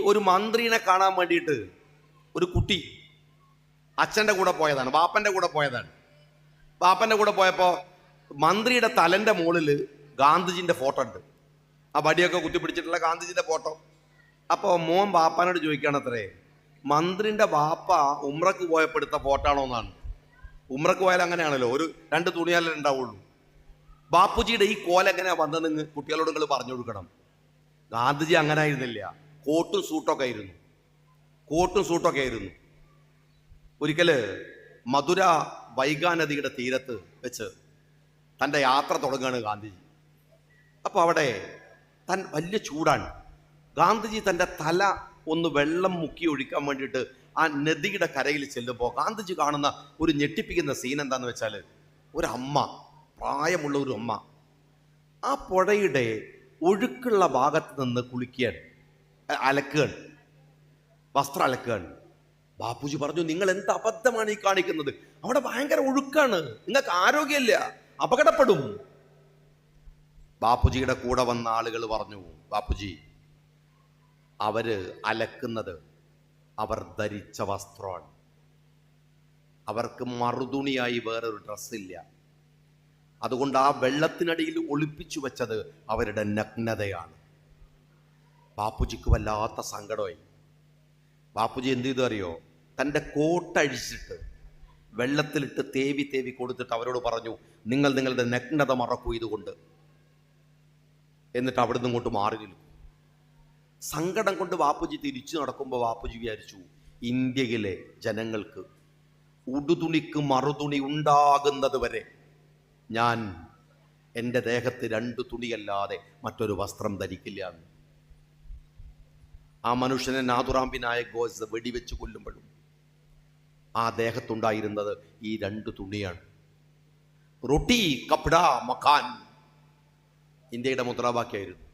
ഒരു മന്ത്രിനെ കാണാൻ വേണ്ടിയിട്ട് ഒരു കുട്ടി അച്ഛൻ്റെ കൂടെ പോയതാണ്, ബാപ്പൻ്റെ കൂടെ പോയതാണ്. ബാപ്പൻ്റെ കൂടെ പോയപ്പോൾ മന്ത്രിയുടെ തലൻ്റെ മുകളിൽ ഗാന്ധിജിൻ്റെ ഫോട്ടോ ഉണ്ട്, ആ വടിയൊക്കെ കുത്തിപ്പിടിച്ചിട്ടുള്ള ഗാന്ധിജിൻ്റെ ഫോട്ടോ. അപ്പോൾ മോൻ ബാപ്പാനോട് ചോദിക്കുകയാണത്രേ, മന്ത്രിൻ്റെ ബാപ്പ ഉമ്രക്ക് പോയപ്പോൾ എടുത്ത ഫോട്ടോ ആണോ എന്നാണ്. ഉമ്രക്ക് പോയാൽ അങ്ങനെയാണല്ലോ, ഒരു 2 തുണിയാലേ ഉണ്ടാവുള്ളൂ. ബാപ്പുജിയുടെ ഈ കോല എങ്ങനെയാ വന്നതെന്ന് കുട്ടികളോട് നിങ്ങൾ പറഞ്ഞു കൊടുക്കണം. ഗാന്ധിജി അങ്ങനെ ആയിരുന്നില്ല, കോട്ടും സൂട്ടൊക്കെ ആയിരുന്നു. ഒരിക്കല് മധുര വൈഗാ നദിയുടെ തീരത്ത് വെച്ച് തൻ്റെ യാത്ര തുടങ്ങുകയാണ് ഗാന്ധിജി. അപ്പോൾ അവിടെ വലിയ ചൂടാണ്. ഗാന്ധിജി തൻ്റെ തല ഒന്ന് വെള്ളം മുക്കി ഒഴിക്കാൻ വേണ്ടിയിട്ട് ആ നദിയുടെ കരയിൽ ചെല്ലുമ്പോൾ ഗാന്ധിജി കാണുന്ന ഒരു ഞെട്ടിപ്പിക്കുന്ന സീൻ എന്താണെന്ന് വെച്ചാൽ, ഒരു അമ്മ, പ്രായമുള്ള ഒരു അമ്മ ആ പുഴയുടെ ഒഴുക്കുള്ള ഭാഗത്ത് നിന്ന് കുളിക്കുകയാണ്, അലക്കുകയാണ്, വസ്ത്രം അലക്കുകയാണ്. ബാപ്പുജി പറഞ്ഞു, നിങ്ങൾ എന്ത് അബദ്ധമാണ് ഈ കാണിക്കുന്നത്, അവിടെ ഭയങ്കര ഒഴുക്കാണ്, നിങ്ങൾക്ക് ആരോഗ്യമില്ല, അപകടപ്പെടും. ബാപ്പുജിയുടെ കൂടെ വന്ന ആളുകൾ പറഞ്ഞു, ബാപ്പുജി, അവര് അലക്കുന്നത് അവർ ധരിച്ച വസ്ത്രമാണ്, അവർക്ക് മറുതുണിയായി വേറൊരു ഡ്രസ്സില്ല, അതുകൊണ്ട് ആ വെള്ളത്തിനടിയിൽ ഒളിപ്പിച്ചു വെച്ചത് അവരുടെ നഗ്നതയാണ്. ബാപ്പുജിക്ക് വല്ലാത്ത സങ്കടമായി. ബാപ്പുജി എന്ത് ചെയ്തു അറിയോ, തൻ്റെ കോട്ടഴിച്ചിട്ട് വെള്ളത്തിലിട്ട് തേവി കൊടുത്തിട്ട് അവരോട് പറഞ്ഞു, നിങ്ങൾ നിങ്ങളുടെ നഗ്നത മറക്കൂ ഇതുകൊണ്ട്. എന്നിട്ട് അവിടുന്ന് ഇങ്ങോട്ട് മാറി നിൽക്കും. സങ്കടം കൊണ്ട് ബാപ്പുജി തിരിച്ചു നടക്കുമ്പോൾ ബാപ്പുജി വിചാരിച്ചു, ഇന്ത്യയിലെ ജനങ്ങൾക്ക് ഉടുതുണിക്ക് മറുതുണി ഉണ്ടാകുന്നത് വരെ ഞാൻ എൻ്റെ ദേഹത്ത് 2 തുണിയല്ലാതെ മറ്റൊരു വസ്ത്രം ധരിക്കില്ല എന്ന്. ആ മനുഷ്യനെ നാഥുറാം വിനായക് ഗോഡ്സെ വെടിവെച്ച് കൊല്ലുമ്പോഴും ആ ദേഹത്തുണ്ടായിരുന്നത് ഈ 2 തുണിയാണ്. റൊട്ടി കപ്ഡ മക്കാൻ ഇന്ത്യയുടെ മുദ്രാവാക്യമായിരുന്നു.